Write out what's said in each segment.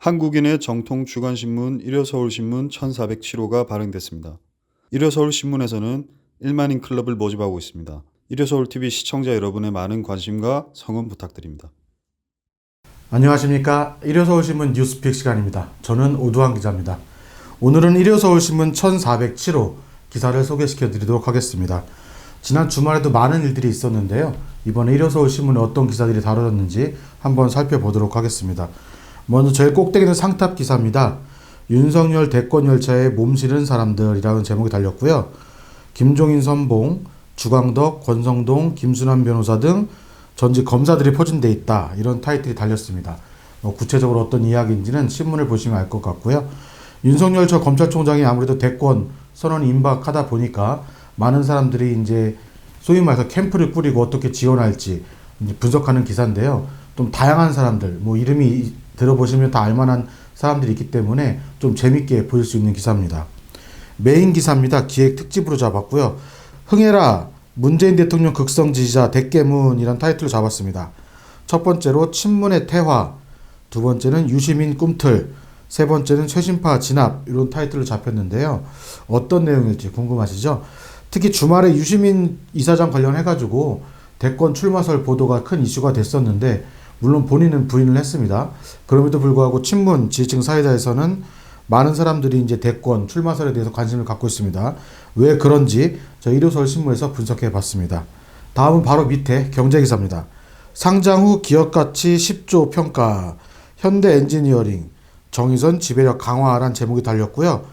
한국인의 정통 주간신문 일요서울신문 1407호가 발행됐습니다. 일요서울신문에서는 1만인 클럽을 모집하고 있습니다. 일요서울TV 시청자 여러분의 많은 관심과 성원 부탁드립니다. 안녕하십니까. 일요서울신문 뉴스픽 시간입니다. 저는 오두환 기자입니다. 오늘은 일요서울신문 1407호 기사를 소개시켜 드리도록 하겠습니다. 지난 주말에도 많은 일들이 있었는데요. 이번에 일요서울신문에 어떤 기사들이 다뤄졌는지 한번 살펴보도록 하겠습니다. 먼저 제일 꼭대기는 상탑 기사입니다. 윤석열 대권 열차에 몸 실은 사람들이라는 제목이 달렸고요. 김종인 선봉, 주광덕, 권성동, 김순환 변호사 등 전직 검사들이 포진돼 있다. 이런 타이틀이 달렸습니다. 구체적으로 어떤 이야기인지는 신문을 보시면 알 것 같고요. 윤석열 전 검찰총장이 아무래도 대권 선언이 임박하다 보니까 많은 사람들이 이제 소위 말해서 캠프를 꾸리고 어떻게 지원할지 이제 분석하는 기사인데요. 좀 다양한 사람들, 이름이 들어보시면 다 알만한 사람들이 있기 때문에 좀 재밌게 보실 수 있는 기사입니다. 메인 기사입니다. 기획 특집으로 잡았고요. 흥해라 문재인 대통령 극성 지지자 대깨문이란 타이틀로 잡았습니다. 첫 번째로 친문의 태화, 두 번째는 유시민 꿈틀, 세 번째는 최신파 진압 이런 타이틀로 잡혔는데요. 어떤 내용일지 궁금하시죠? 특히 주말에 유시민 이사장 관련해가지고 대권 출마설 보도가 큰 이슈가 됐었는데 물론 본인은 부인을 했습니다. 그럼에도 불구하고 친문 지지층 사이다에서는 많은 사람들이 이제 대권 출마설에 대해서 관심을 갖고 있습니다. 왜 그런지 저희 일요서울신문에서 분석해 봤습니다. 다음은 바로 밑에 경제기사입니다. 상장 후 기업가치 10조 평가, 현대엔지니어링, 정의선 지배력 강화란 제목이 달렸고요.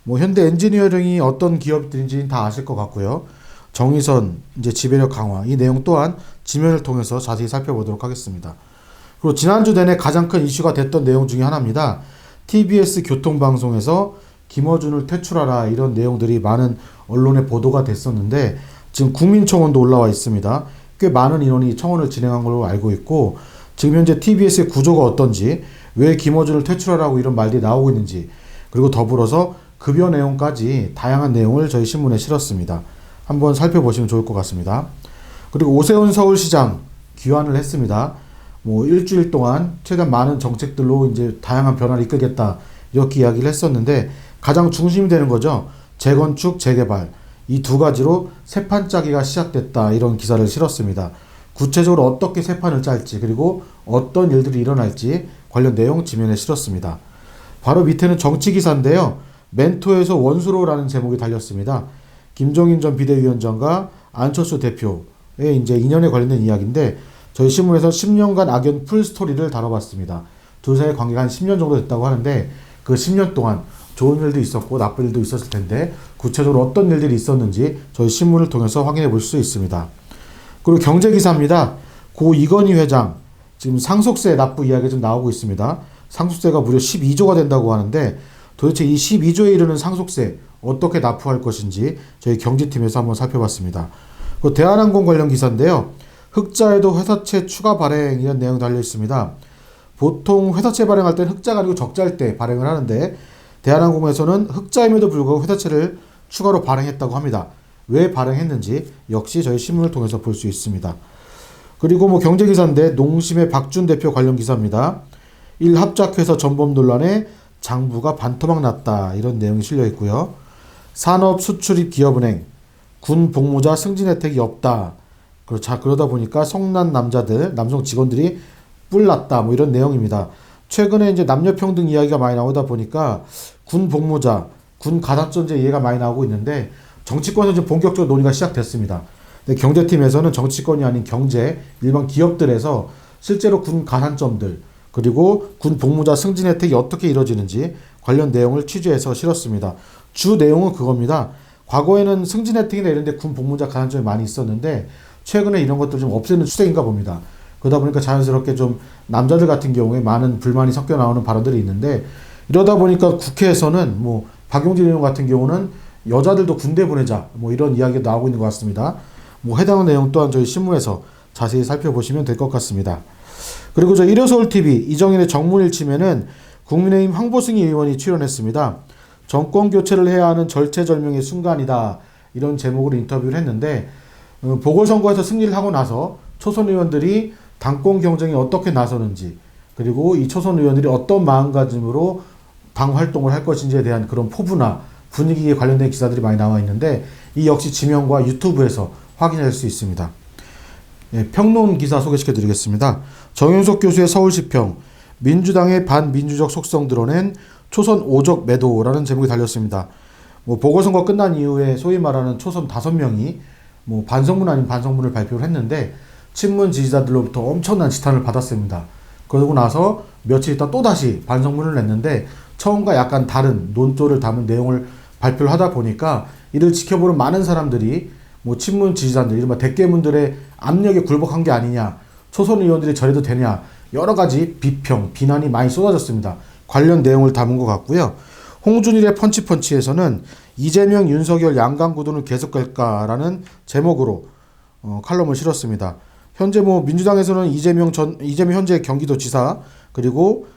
현대엔지니어링이 어떤 기업들인지 다 아실 것 같고요. 정의선 이제 지배력 강화 이 내용 또한 지면을 통해서 자세히 살펴보도록 하겠습니다. 그리고 지난주 내내 가장 큰 이슈가 됐던 내용 중에 하나입니다. TBS 교통방송에서 김어준을 퇴출하라 이런 내용들이 많은 언론에 보도가 됐었는데 지금 국민청원도 올라와 있습니다. 꽤 많은 인원이 청원을 진행한 걸로 알고 있고 지금 현재 TBS의 구조가 어떤지 왜 김어준을 퇴출하라고 이런 말들이 나오고 있는지 그리고 더불어서 급여 내용까지 다양한 내용을 저희 신문에 실었습니다. 한번 살펴보시면 좋을 것 같습니다. 그리고 오세훈 서울시장 귀환을 했습니다. 일주일 동안 최대한 많은 정책들로 이제 다양한 변화를 이끌겠다 이렇게 이야기를 했었는데 가장 중심이 되는 거죠. 재건축, 재개발 이 두 가지로 새 판 짜기가 시작됐다 이런 기사를 실었습니다. 구체적으로 어떻게 새 판을 짤지 그리고 어떤 일들이 일어날지 관련 내용 지면에 실었습니다. 바로 밑에는 정치 기사인데요. 멘토에서 원수로라는 제목이 달렸습니다. 김종인 전 비대위원장과 안철수 대표의 이제 인연에 관련된 이야기인데 저희 신문에서 10년간 악연 풀스토리를 다뤄봤습니다. 두 사이의 관계가 한 10년 정도 됐다고 하는데 그 10년 동안 좋은 일도 있었고 나쁜 일도 있었을 텐데 구체적으로 어떤 일들이 있었는지 저희 신문을 통해서 확인해 볼 수 있습니다. 그리고 경제기사입니다. 고 이건희 회장 지금 상속세 납부 이야기가 좀 나오고 있습니다. 상속세가 무려 12조가 된다고 하는데 도대체 이 12조에 이르는 상속세 어떻게 납부할 것인지 저희 경제팀에서 한번 살펴봤습니다. 그 대한항공 관련 기사인데요. 흑자에도 회사채 추가 발행 이런 내용이 달려 있습니다. 보통 회사채 발행할 때는 흑자가 아니고 적자일 때 발행을 하는데 대한항공에서는 흑자임에도 불구하고 회사채를 추가로 발행했다고 합니다. 왜 발행했는지 역시 저희 신문을 통해서 볼 수 있습니다. 그리고 경제기사인데 농심의 박준 대표 관련 기사입니다. 1합작회사 전범 논란에 장부가 반토막 났다 이런 내용이 실려 있고요. 산업수출입기업은행 군 복무자 승진 혜택이 없다. 그러다 보니까 성난 남성 직원들이 뿔났다 이런 내용입니다. 최근에 이제 남녀평등 이야기가 많이 나오다 보니까 군 복무자, 군 가산점제 이해가 많이 나오고 있는데 정치권에서 지금 본격적으로 논의가 시작됐습니다. 근데 경제팀에서는 정치권이 아닌 경제, 일반 기업들에서 실제로 군 가산점들 그리고 군 복무자 승진 혜택이 어떻게 이루어지는지 관련 내용을 취재해서 실었습니다. 주 내용은 그겁니다. 과거에는 승진 혜택이나 이런 데 군 복무자 가산점이 많이 있었는데 최근에 이런 것들을 좀 없애는 추세인가 봅니다. 그러다 보니까 자연스럽게 좀 남자들 같은 경우에 많은 불만이 섞여 나오는 발언들이 있는데 이러다 보니까 국회에서는 박용진 의원 같은 경우는 여자들도 군대 보내자 이런 이야기가 나오고 있는 것 같습니다. 해당 내용 또한 저희 신문에서 자세히 살펴보시면 될 것 같습니다. 그리고 저 일요서울TV 이정현의 정문일침에는 국민의힘 황보승희 의원이 출연했습니다. 정권 교체를 해야 하는 절체절명의 순간이다 이런 제목으로 인터뷰를 했는데 보궐선거에서 승리를 하고 나서 초선 의원들이 당권 경쟁에 어떻게 나서는지 그리고 이 초선 의원들이 어떤 마음가짐으로 당 활동을 할 것인지에 대한 그런 포부나 분위기에 관련된 기사들이 많이 나와 있는데 이 역시 지명과 유튜브에서 확인할 수 있습니다. 예, 평론 기사 소개시켜 드리겠습니다. 정윤석 교수의 서울시평 민주당의 반민주적 속성 드러낸 초선 오적 매도라는 제목이 달렸습니다. 보궐선거 끝난 이후에 소위 말하는 초선 5명이 반성문 아닌 반성문을 발표를 했는데 친문 지지자들로부터 엄청난 지탄을 받았습니다. 그러고 나서 며칠 있다 또다시 반성문을 냈는데 처음과 약간 다른 논조를 담은 내용을 발표를 하다 보니까 이를 지켜보는 많은 사람들이 친문 지지자들, 이른바 대깨문들의 압력에 굴복한 게 아니냐, 초선 의원들이 저래도 되냐, 여러 가지 비평, 비난이 많이 쏟아졌습니다. 관련 내용을 담은 것 같고요. 홍준일의 펀치펀치에서는 이재명, 윤석열 양강 구도는 계속 갈까라는 제목으로 칼럼을 실었습니다. 현재 민주당에서는 이재명 현재 경기도지사 그리고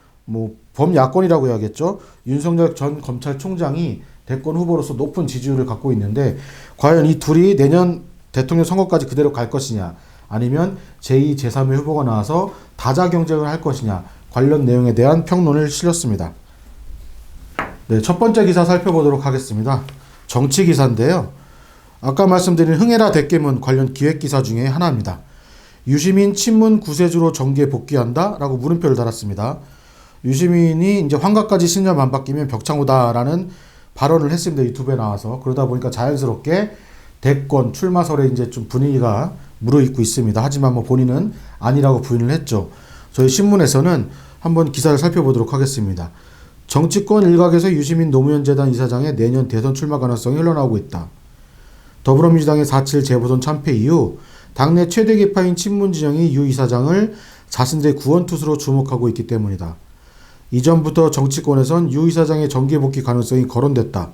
범야권이라고 해야겠죠. 윤석열 전 검찰총장이 대권 후보로서 높은 지지율을 갖고 있는데 과연 이 둘이 내년 대통령 선거까지 그대로 갈 것이냐 아니면 제2, 제3의 후보가 나와서 다자 경쟁을 할 것이냐 관련 내용에 대한 평론을 실었습니다. 네, 첫 번째 기사 살펴보도록 하겠습니다. 정치 기사인데요. 아까 말씀드린 흥해라 대깨문 관련 기획 기사 중에 하나입니다. 유시민 친문 구세주로 정계에 복귀한다? 라고 물음표를 달았습니다. 유시민이 이제 환갑까지 신념 안 바뀌면 벽창호다라는 발언을 했습니다. 유튜브에 나와서. 그러다 보니까 자연스럽게 대권 출마설에 이제 좀 분위기가 무르익고 있습니다. 하지만 본인은 아니라고 부인을 했죠. 저희 신문에서는 한번 기사를 살펴보도록 하겠습니다. 정치권 일각에서 유시민 노무현 재단 이사장의 내년 대선 출마 가능성이 흘러나오고 있다. 더불어민주당의 4.7 재보선 참패 이후 당내 최대 계파인 친문 진영이 유 이사장을 자신들의 구원투수로 주목하고 있기 때문이다. 이전부터 정치권에선 유 이사장의 정계 복귀 가능성이 거론됐다.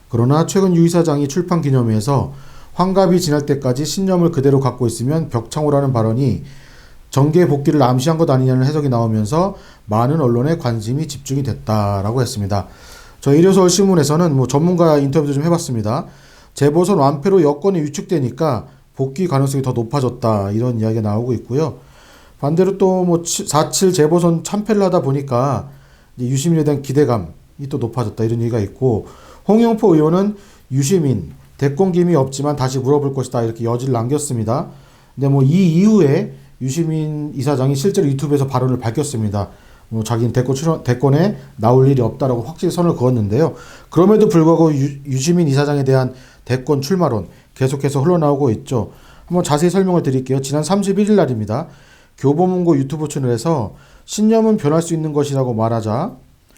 그러나 최근 유 이사장이 출판 기념회에서 환갑이 지날 때까지 신념을 그대로 갖고 있으면 벽창호라는 발언이 정계 복귀를 암시한 것 아니냐는 해석이 나오면서 많은 언론의 관심이 집중이 됐다라고 했습니다. 저희 일요서울 신문에서는 전문가 인터뷰도 좀 해봤습니다. 재보선 완패로 여권이 위축되니까 복귀 가능성이 더 높아졌다 이런 이야기가 나오고 있고요. 반대로 또 4.7 재보선 참패를 하다 보니까 유시민에 대한 기대감이 또 높아졌다 이런 얘기가 있고 홍영표 의원은 유시민 대권 기미 없지만 다시 물어볼 것이다 이렇게 여지를 남겼습니다. 근데 이 이후에 유시민 이사장이 실제로 유튜브에서 발언을 밝혔습니다. 자기는 대권에 나올 일이 없다라고 확실히 선을 그었는데요. 그럼에도 불구하고 유시민 이사장에 대한 대권 출마론 계속해서 흘러나오고 있죠. 한번 자세히 설명을 드릴게요. 지난 31일 날입니다. 교보문고 유튜브 채널에서 신념은 변할 수 있는 것이라고 말하자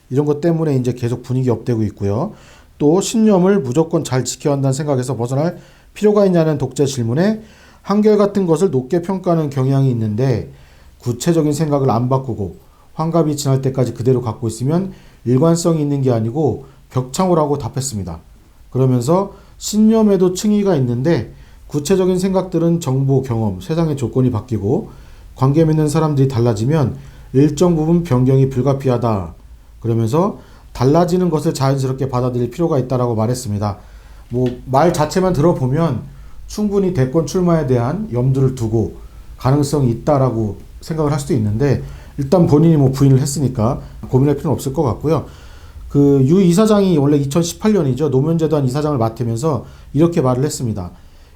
이런 것 때문에 이제 계속 분위기 업되고 있고요. 또 신념을 무조건 잘 지켜야 한다는 생각에서 벗어날 필요가 있냐는 독자 질문에 한결같은 것을 높게 평가하는 경향이 있는데 구체적인 생각을 안 바꾸고 환갑이 지날 때까지 그대로 갖고 있으면 일관성이 있는 게 아니고 벽창호라고 답했습니다. 그러면서 신념에도 층위가 있는데 구체적인 생각들은 정보, 경험, 세상의 조건이 바뀌고 관계 맺는 사람들이 달라지면 일정 부분 변경이 불가피하다. 그러면서 달라지는 것을 자연스럽게 받아들일 필요가 있다라고 말했습니다. 말 자체만 들어보면 충분히 대권 출마에 대한 염두를 두고 가능성이 있다라고 생각을 할 수도 있는데 일단 본인이 부인을 했으니까 고민할 필요는 없을 것 같고요. 유 이사장이 원래 2018년이죠. 노무현재단 이사장을 맡으면서 이렇게 말을 했습니다.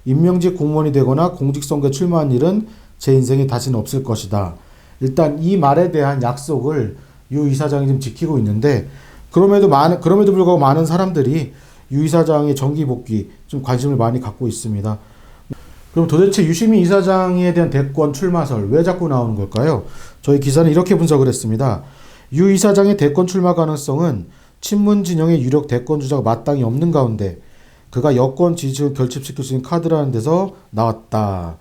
임명직 공무원이 되거나 공직선거에 출마한 일은 제 인생에 다시는 없을 것이다. 일단 이 말에 대한 약속을 유 이사장이 좀 지키고 있는데 그럼에도 불구하고 많은 사람들이 유 이사장의 정기 복귀 좀 관심을 많이 갖고 있습니다. 그럼 도대체 유시민 이사장에 대한 대권 출마설 왜 자꾸 나오는 걸까요? 저희 기사는 이렇게 분석을 했습니다. 유 이사장의 대권 출마 가능성은 친문 진영의 유력 대권 주자가 마땅히 없는 가운데 그가 여권 지지율을 결집시킬 수 있는 카드라는 데서 나왔다.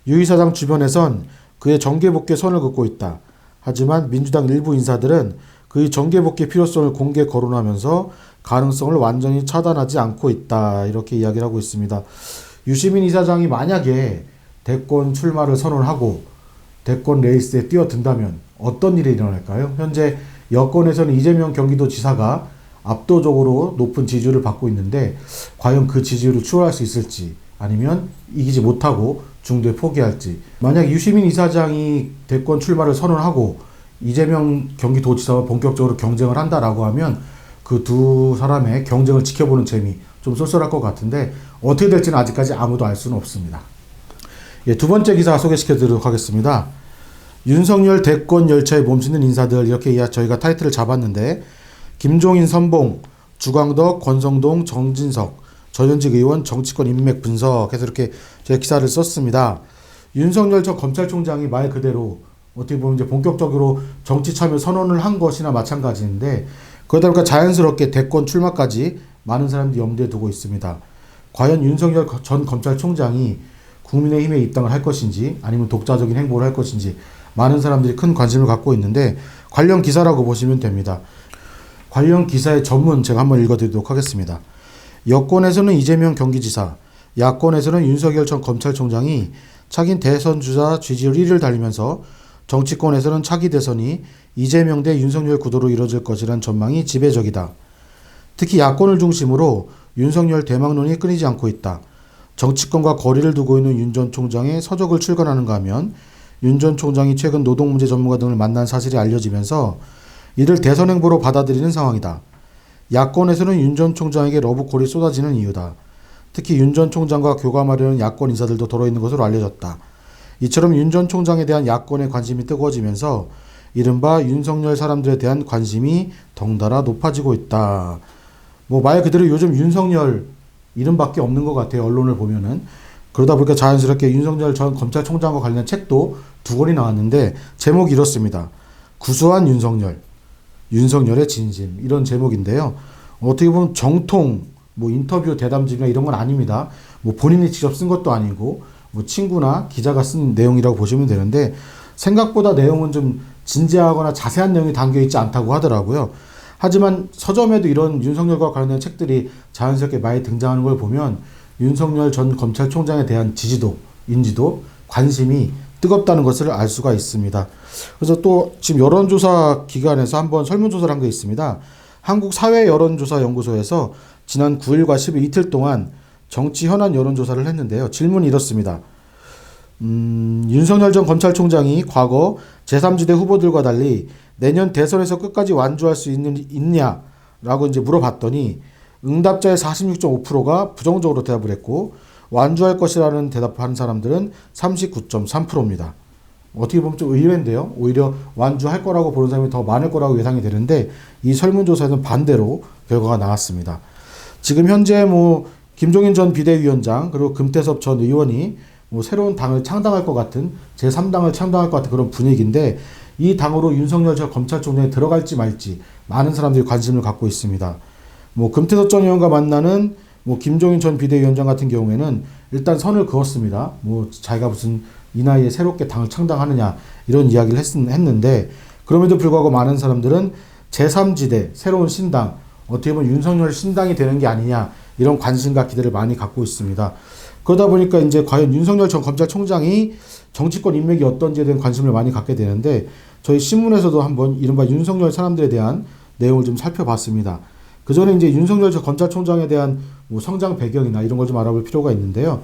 유 이사장 주변에선 그의 정계 복귀에 선을 긋고 있다. 하지만 민주당 일부 인사들은 그의 정계 복귀 필요성을 공개 거론하면서 가능성을 완전히 차단하지 않고 있다. 이렇게 이야기를 하고 있습니다. 유시민 이사장이 만약에 대권 출마를 선언하고 대권 레이스에 뛰어든다면 어떤 일이 일어날까요? 현재 여권에서는 이재명 경기도지사가 압도적으로 높은 지지율을 받고 있는데 과연 그 지지율을 추월할 수 있을지 아니면 이기지 못하고 중도에 포기할지 만약 유시민 이사장이 대권 출마를 선언하고 이재명 경기도지사와 본격적으로 경쟁을 한다라고 하면 그 두 사람의 경쟁을 지켜보는 재미 좀 쏠쏠할 것 같은데 어떻게 될지는 아직까지 아무도 알 수는 없습니다. 예, 두 번째 기사 소개시켜 드리도록 하겠습니다. 윤석열 대권 열차에 몸짓는 인사들 이렇게 저희가 타이틀을 잡았는데 김종인 선봉, 주광덕, 권성동, 정진석, 전현직 의원 정치권 인맥 분석해서 이렇게 제가 기사를 썼습니다. 윤석열 전 검찰총장이 말 그대로 어떻게 보면 이제 본격적으로 정치 참여 선언을 한 것이나 마찬가지인데 그러다 보니까 자연스럽게 대권 출마까지 많은 사람들이 염두에 두고 있습니다. 과연 윤석열 전 검찰총장이 국민의힘에 입당을 할 것인지 아니면 독자적인 행보를 할 것인지 많은 사람들이 큰 관심을 갖고 있는데 관련 기사라고 보시면 됩니다. 관련 기사의 전문 제가 한번 읽어드리도록 하겠습니다. 여권에서는 이재명 경기지사, 야권에서는 윤석열 전 검찰총장이 차기 대선 주자 지지율 1위를 달리면서 정치권에서는 차기 대선이 이재명 대 윤석열 구도로 이뤄질 것이란 전망이 지배적이다. 특히 야권을 중심으로 윤석열 대망론이 끊이지 않고 있다. 정치권과 거리를 두고 있는 윤 전 총장의 서적을 출간하는가 하면 윤 전 총장이 최근 노동문제 전문가 등을 만난 사실이 알려지면서 이를 대선 행보로 받아들이는 상황이다. 야권에서는 윤 전 총장에게 러브콜이 쏟아지는 이유다. 특히 윤 전 총장과 교감하려는 야권 인사들도 덜어있는 것으로 알려졌다. 이처럼 윤 전 총장에 대한 야권의 관심이 뜨거워지면서 이른바 윤석열 사람들에 대한 관심이 덩달아 높아지고 있다. 뭐 말 그대로 요즘 윤석열 이름밖에 없는 것 같아요. 언론을 보면은. 그러다 보니까 자연스럽게 윤석열 전 검찰총장과 관련된 책도 2권이 나왔는데 제목이 이렇습니다. 구수한 윤석열, 윤석열의 진심 이런 제목인데요. 어떻게 보면 정통 뭐 인터뷰 대담집이나 이런 건 아닙니다. 뭐 본인이 직접 쓴 것도 아니고 뭐 친구나 기자가 쓴 내용이라고 보시면 되는데 생각보다 내용은 좀 진지하거나 자세한 내용이 담겨있지 않다고 하더라고요. 하지만 서점에도 이런 윤석열과 관련된 책들이 자연스럽게 많이 등장하는 걸 보면 윤석열 전 검찰총장에 대한 지지도, 인지도, 관심이 뜨겁다는 것을 알 수가 있습니다. 그래서 또 지금 여론조사 기관에서 한번 설문조사를 한 게 있습니다. 한국사회여론조사연구소에서 지난 9일과 10일 이틀 동안 정치 현안 여론조사를 했는데요. 질문이 이렇습니다. 윤석열 전 검찰총장이 과거 제3지대 후보들과 달리 내년 대선에서 끝까지 완주할 수 있냐라고 이제 물어봤더니 응답자의 46.5%가 부정적으로 대답을 했고 완주할 것이라는 대답한 사람들은 39.3%입니다. 어떻게 보면 좀 의외인데요. 오히려 완주할 거라고 보는 사람이 더 많을 거라고 예상이 되는데 이 설문조사에는 반대로 결과가 나왔습니다. 지금 현재 뭐 김종인 전 비대위원장 그리고 금태섭 전 의원이 뭐 새로운 당을 창당할 것 같은 제3당을 창당할 것 같은 그런 분위기인데 이 당으로 윤석열 전 검찰총장이 들어갈지 말지 많은 사람들이 관심을 갖고 있습니다. 뭐 금태섭 전 의원과 만나는 뭐 김종인 전 비대위원장 같은 경우에는 일단 선을 그었습니다. 뭐 자기가 무슨 이 나이에 새롭게 당을 창당하느냐 이런 이야기를 했는데 그럼에도 불구하고 많은 사람들은 제3지대 새로운 신당 어떻게 보면 윤석열 신당이 되는 게 아니냐 이런 관심과 기대를 많이 갖고 있습니다. 그러다 보니까 이제 과연 윤석열 전 검찰총장이 정치권 인맥이 어떤지에 대한 관심을 많이 갖게 되는데 저희 신문에서도 한번 이른바 윤석열 사람들에 대한 내용을 좀 살펴봤습니다. 그 전에 이제 윤석열 전 검찰총장에 대한 뭐 성장 배경이나 이런 걸 좀 알아볼 필요가 있는데요.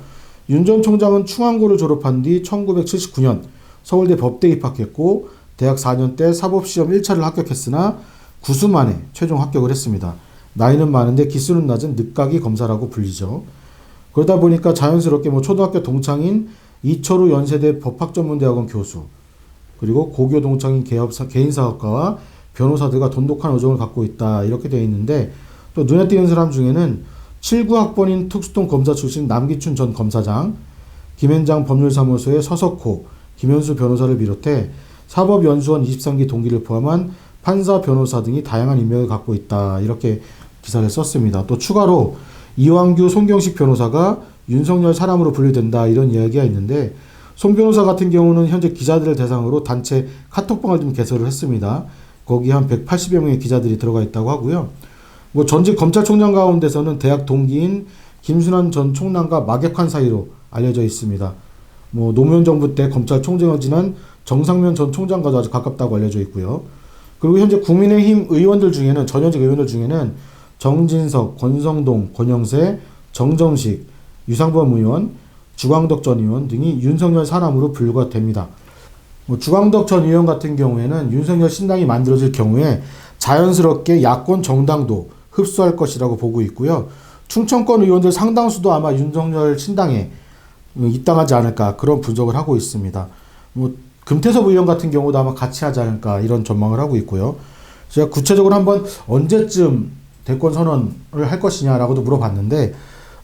윤 전 총장은 충안고를 졸업한 뒤 1979년 서울대 법대에 입학했고 대학 4년 때 사법시험 1차를 합격했으나 9수 만에 최종 합격을 했습니다. 나이는 많은데 기수는 낮은 늦가기 검사라고 불리죠. 그러다 보니까 자연스럽게 뭐 초등학교 동창인 이철우 연세대 법학전문대학원 교수 그리고 고교 동창인 개인사업가와 변호사들과 돈독한 우정을 갖고 있다 이렇게 되어 있는데 또 눈에 띄는 사람 중에는 79학번인 특수통 검사 출신 남기춘 전 검사장, 김현장 법률사무소의 서석호, 김현수 변호사를 비롯해 사법연수원 23기 동기를 포함한 판사, 변호사 등이 다양한 인맥을 갖고 있다 이렇게 기사를 썼습니다. 또 추가로 이완규, 송경식 변호사가 윤석열 사람으로 분류된다 이런 이야기가 있는데 송 변호사 같은 경우는 현재 기자들을 대상으로 단체 카톡방을 좀 개설을 했습니다. 거기 한 180여 명의 기자들이 들어가 있다고 하고요. 뭐 전직 검찰총장 가운데서는 대학 동기인 김순환 전 총장과 막역한 사이로 알려져 있습니다. 뭐 노무현 정부 때 검찰총장을 지난 정상면 전 총장과도 아주 가깝다고 알려져 있고요. 그리고 현재 국민의힘 의원들 중에는 전현직 의원들 중에는 정진석, 권성동, 권영세, 정점식, 유상범 의원, 주광덕 전 의원 등이 윤석열 사람으로 분류가 됩니다. 주광덕 전 의원 같은 경우에는 윤석열 신당이 만들어질 경우에 자연스럽게 야권 정당도 흡수할 것이라고 보고 있고요. 충청권 의원들 상당수도 아마 윤석열 신당에 입당하지 않을까 그런 분석을 하고 있습니다. 금태섭 의원 같은 경우도 아마 같이 하지 않을까 이런 전망을 하고 있고요. 제가 구체적으로 한번 언제쯤 대권 선언을 할 것이냐라고도 물어봤는데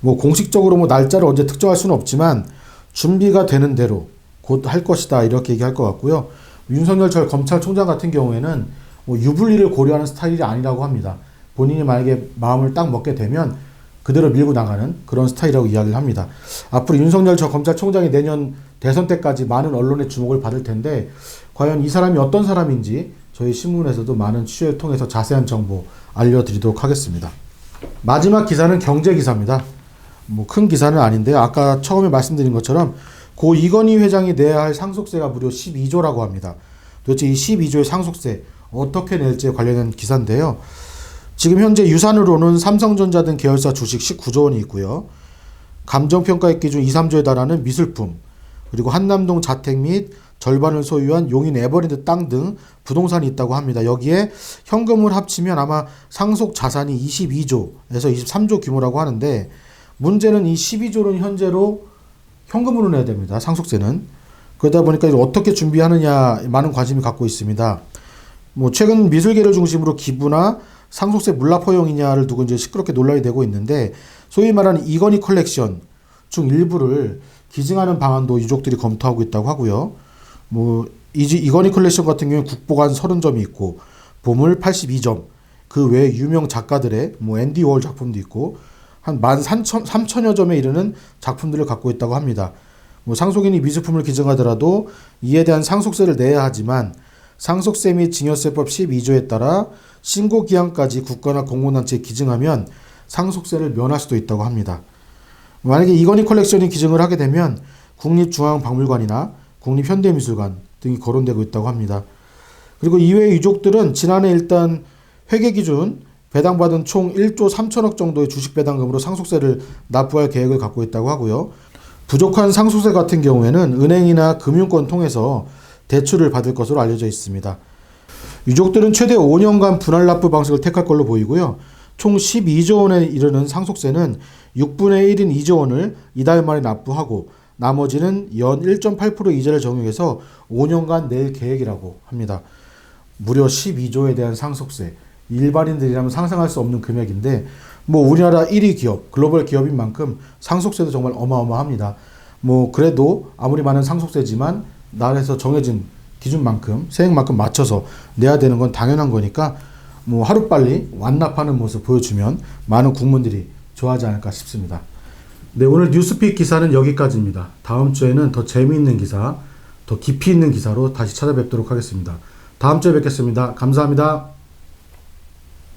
공식적으로 날짜를 언제 특정할 수는 없지만 준비가 되는 대로 곧 할 것이다 이렇게 얘기할 것 같고요. 윤석열 전 검찰총장 같은 경우에는 유불리를 고려하는 스타일이 아니라고 합니다. 본인이 만약에 마음을 딱 먹게 되면 그대로 밀고 나가는 그런 스타일이라고 이야기를 합니다. 앞으로 윤석열 전 검찰총장이 내년 대선 때까지 많은 언론의 주목을 받을 텐데 과연 이 사람이 어떤 사람인지 저희 신문에서도 많은 취재를 통해서 자세한 정보 알려드리도록 하겠습니다. 마지막 기사는 경제 기사입니다. 큰 기사는 아닌데 아까 처음에 말씀드린 것처럼 고 이건희 회장이 내야 할 상속세가 무려 12조라고 합니다. 도대체 이 12조의 상속세 어떻게 낼지에 관련된 기사인데요. 지금 현재 유산으로는 삼성전자 등 계열사 주식 19조 원이 있고요. 감정평가액 기준 2, 3조에 달하는 미술품, 그리고 한남동 자택 및 절반을 소유한 용인 에버랜드 땅 등 부동산이 있다고 합니다. 여기에 현금을 합치면 아마 상속 자산이 22조에서 23조 규모라고 하는데 문제는 이 12조는 현재로 현금으로 내야 됩니다. 상속세는. 그러다 보니까 어떻게 준비하느냐 많은 관심이 갖고 있습니다. 최근 미술계를 중심으로 기부나 상속세 물납 허용이냐를 두고 이제 시끄럽게 논란이 되고 있는데 소위 말하는 이건희 컬렉션 중 일부를 기증하는 방안도 유족들이 검토하고 있다고 하고요. 이건희 컬렉션 같은 경우는 국보관 30점이 있고 보물 82점, 그 외에 유명 작가들의 앤디 워홀 작품도 있고 한 13,000여 점에 이르는 작품들을 갖고 있다고 합니다. 상속인이 미술품을 기증하더라도 이에 대한 상속세를 내야 하지만 상속세 및 증여세법 12조에 따라 신고기한까지 국가나 공공단체에 기증하면 상속세를 면할 수도 있다고 합니다. 만약에 이건희 컬렉션이 기증을 하게 되면 국립중앙박물관이나 국립현대미술관 등이 거론되고 있다고 합니다. 그리고 이외의 유족들은 지난해 일단 회계 기준 배당받은 총 1조 3천억 정도의 주식 배당금으로 상속세를 납부할 계획을 갖고 있다고 하고요. 부족한 상속세 같은 경우에는 은행이나 금융권 통해서 대출을 받을 것으로 알려져 있습니다. 유족들은 최대 5년간 분할 납부 방식을 택할 걸로 보이고요. 총 12조 원에 이르는 상속세는 6분의 1인 2조 원을 이달 말에 납부하고 나머지는 연 1.8% 이자를 적용해서 5년간 낼 계획이라고 합니다. 무려 12조에 대한 상속세. 일반인들이라면 상상할 수 없는 금액인데 우리나라 1위 기업, 글로벌 기업인 만큼 상속세도 정말 어마어마합니다. 그래도 아무리 많은 상속세지만 나라에서 정해진 기준만큼, 세액만큼 맞춰서 내야 되는 건 당연한 거니까 하루빨리 완납하는 모습 보여주면 많은 국민들이 좋아하지 않을까 싶습니다. 네, 오늘 뉴스픽 기사는 여기까지입니다. 다음 주에는 더 재미있는 기사, 더 깊이 있는 기사로 다시 찾아뵙도록 하겠습니다. 다음 주에 뵙겠습니다. 감사합니다.